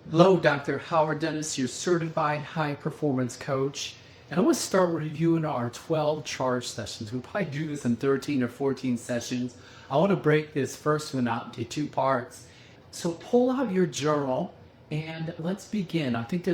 Hello, Dr. Howard Dennis, your certified high performance coach. And I want to start reviewing our 12 charge sessions. We'll probably do this in 13 or 14 sessions. I want to break this first one out into two parts. So pull out your journal and let's begin. I think I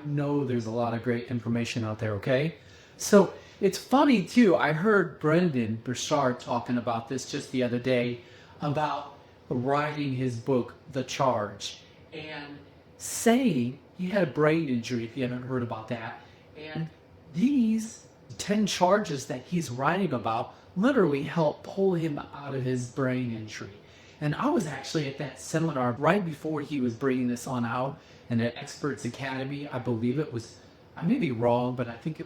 know there's a lot of great information out there, okay? So it's funny too, I heard Brendan Burchard talking about this just the other day about writing his book, The Charge, and saying he had a brain injury, if you haven't heard about that. And these 10 charges that he's writing about literally helped pull him out of his brain injury. And I was actually at that seminar right before he was bringing this on out, and at Experts Academy, I believe it was, I may be wrong, but I think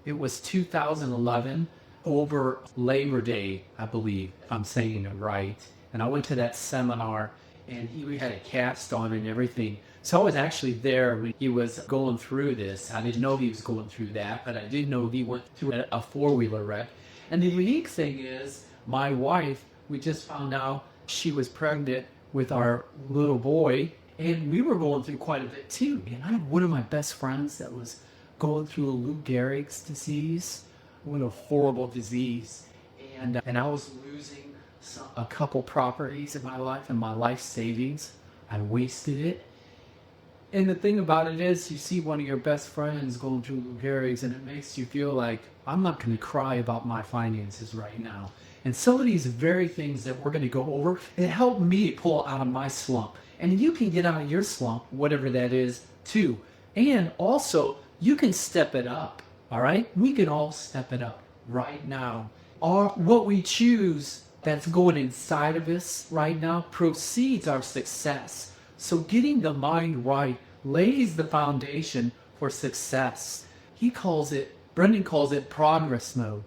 it was 2011 over Labor Day, I believe, if I'm saying it right. And I went to that seminar, and he had a cast on and everything. So I was actually there when he was going through this. I didn't know he was going through that, but I did know he went through a four-wheeler wreck. And the unique thing is, my wife, we just found out she was pregnant with our little boy, and we were going through quite a bit too. And I had one of my best friends that was going through Lou Gehrig's disease, what a horrible disease. And I was losing a couple properties in my life and my life savings. I wasted it. And the thing about it is, you see one of your best friends going through Lou Gehrig's, and it makes you feel like, I'm not going to cry about my finances right now. And some of these very things that we're going to go over, it helped me pull out of my slump. And you can get out of your slump, whatever that is, too. And also, you can step it up, all right? We can all step it up right now. What we choose that's going inside of us right now precedes our success. So getting the mind right lays the foundation for success. Brendan calls it progress mode.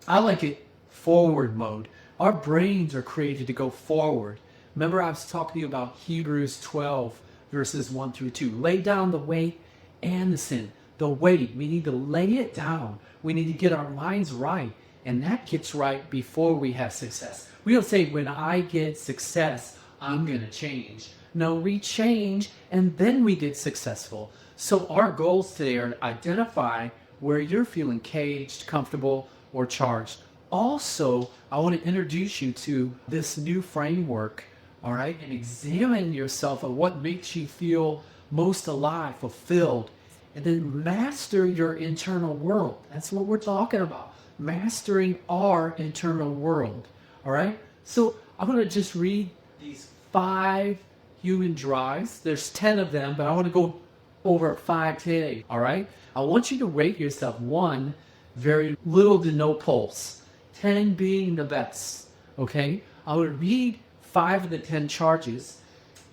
I like it forward mode. Our brains are created to go forward. Remember I was talking to you about Hebrews 12 verses 1 through 2. Lay down the weight and the sin. The weight, we need to lay it down. We need to get our minds right. And that gets right before we have success. We don't say, when I get success, I'm going to change. No, we change and then we get successful. So our goals today are to identify where you're feeling caged, comfortable, or charged. Also, I want to introduce you to this new framework, all right? And examine yourself on what makes you feel most alive, fulfilled, and then master your internal world. That's what we're talking about. Mastering our internal world. All right? So I'm going to just read these 5 human drives. There's 10 of them, but I want to go over 5 today. All right? I want you to rate yourself. 1, very little to no pulse. 10 being the best. Okay? I will read 5 of the 10 charges,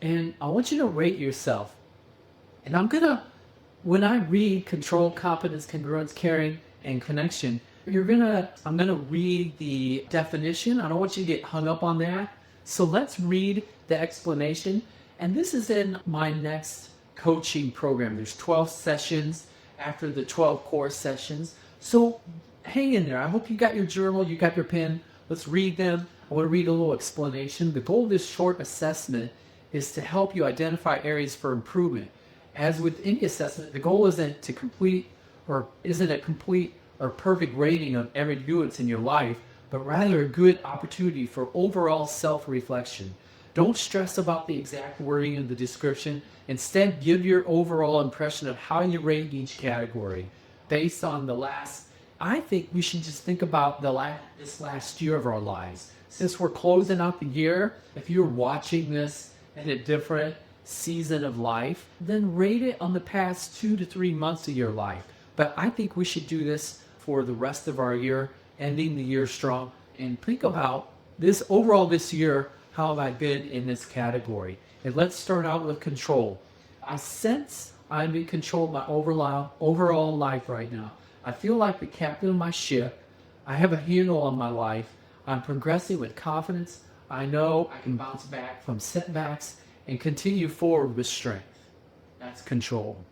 and I want you to rate yourself. And when I read control, competence, congruence, caring, and connection, I'm gonna read the definition. I don't want you to get hung up on that. So let's read the explanation. And this is in my next coaching program. There's 12 sessions after the 12 core sessions. So hang in there. I hope you got your journal, you got your pen. Let's read them. I want to read a little explanation. The goal of this short assessment is to help you identify areas for improvement. As with any assessment, the goal isn't a complete or perfect rating of every nuance in your life, but rather a good opportunity for overall self-reflection. Don't stress about the exact wording of the description. Instead, give your overall impression of how you rate each category based on I think we should just think about this last year of our lives. Since we're closing out the year, if you're watching this in a different season of life, then rate it on the past 2 to 3 months of your life. But I think we should do this for the rest of our year, ending the year strong, and think about this year, how have I been in this category? And let's start out with control. I sense I'm in control of my overall life right now. I feel like the captain of my ship. I have a handle on my life. I'm progressing with confidence. I know I can bounce back from setbacks and continue forward with strength. That's control.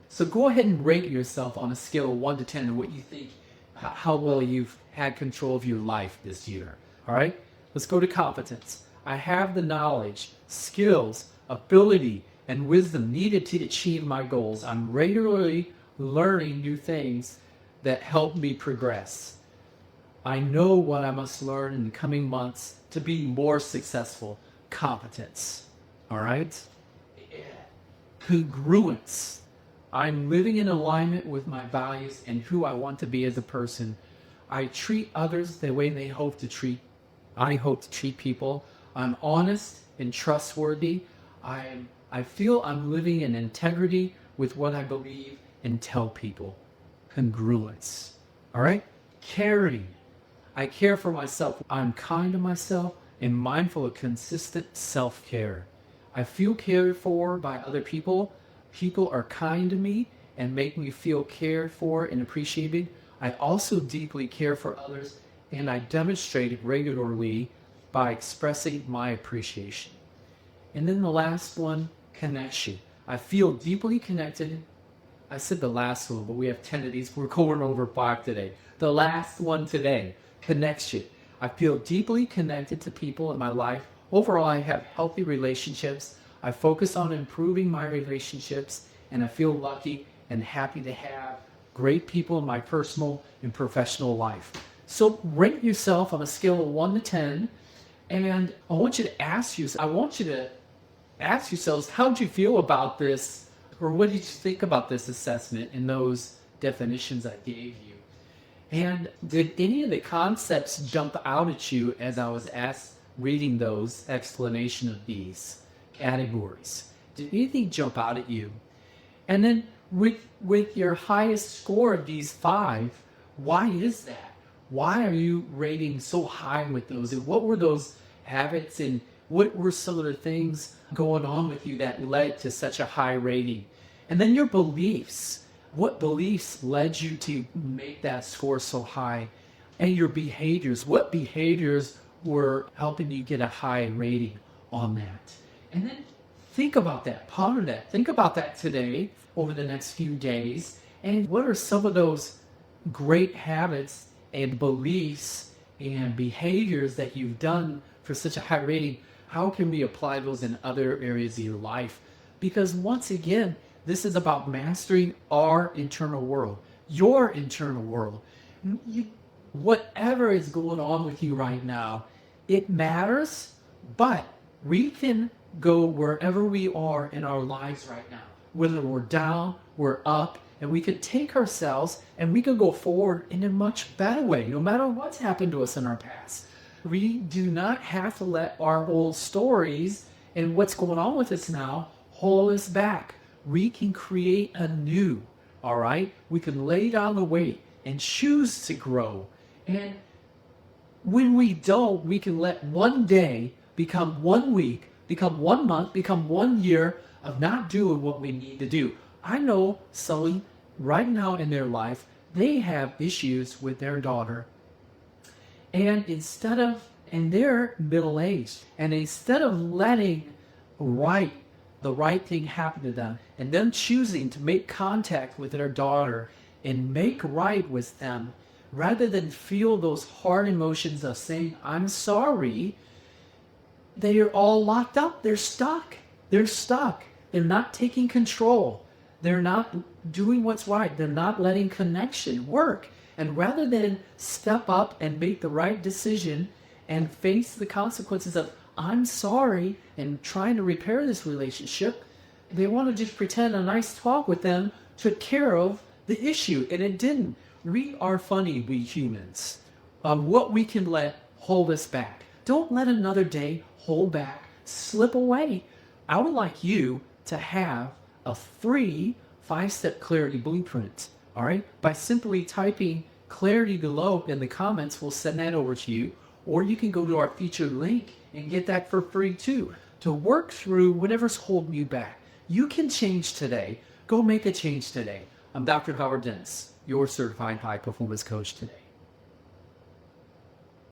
So go ahead and rate yourself on a scale of 1 to 10 and what you think, how well you've had control of your life this year. All right? Let's go to competence. I have the knowledge, skills, ability, and wisdom needed to achieve my goals. I'm regularly learning new things that help me progress. I know what I must learn in the coming months to be more successful. Competence. All right? Congruence. I'm living in alignment with my values and who I want to be as a person. I treat others the way I hope to treat people. I'm honest and trustworthy. I feel I'm living in integrity with what I believe and tell people. Congruence. All right? Caring. I care for myself. I'm kind to myself and mindful of consistent self-care. I feel cared for by other people. People are kind to me and make me feel cared for and appreciated. I also deeply care for others, and I demonstrate it regularly by expressing my appreciation. And then the last one, connection. I feel deeply connected. I said the last one, but we have 10 of these. We're going over 5 today. The last one today, connection. I feel deeply connected to people in my life. Overall, I have healthy relationships. I focus on improving my relationships, and I feel lucky and happy to have great people in my personal and professional life. So rate yourself on a scale of 1 to 10, and I want you to ask yourselves, how did you feel about this, or what did you think about this assessment and those definitions I gave you? And did any of the concepts jump out at you as I was reading those explanation of these categories? Did anything jump out at you? And then with your highest score of these 5, why is that? Why are you rating so high with those? And what were those habits, and what were some of the things going on with you that led to such a high rating? And then your beliefs. What beliefs led you to make that score so high? And your behaviors. What behaviors were helping you get a high rating on that? And then think about that. Ponder that. Think about that today over the next few days. And what are some of those great habits and beliefs and behaviors that you've done for such a high rating? How can we apply those in other areas of your life? Because once again, this is about mastering our internal world, your internal world. Whatever is going on with you right now, it matters, but we can go wherever we are in our lives right now. Whether we're down, we're up, and we could take ourselves and we could go forward in a much better way, no matter what's happened to us in our past. We do not have to let our old stories and what's going on with us now hold us back. We can create anew, all right? We can lay down the weight and choose to grow. And when we don't, we can let one day become 1 week, become 1 month, become 1 year of not doing what we need to do. I know someone right now in their life, they have issues with their daughter. And they're middle-aged, and instead of letting the right thing happen to them, and them choosing to make contact with their daughter and make right with them, rather than feel those hard emotions of saying, I'm sorry, they are all locked up. They're stuck. They're not taking control. They're not doing what's right. They're not letting connection work. And rather than step up and make the right decision and face the consequences of, I'm sorry, and trying to repair this relationship, they want to just pretend a nice talk with them took care of the issue, and it didn't. We are funny, we humans, on what we can let hold us back. Don't let another day hold back, slip away. I would like you to have a free 5-step clarity blueprint, all right? By simply typing clarity below in the comments, we'll send that over to you. Or you can go to our featured link and get that for free too, to work through whatever's holding you back. You can change today. Go make a change today. I'm Dr. Howard Dennis, your certified high performance coach today.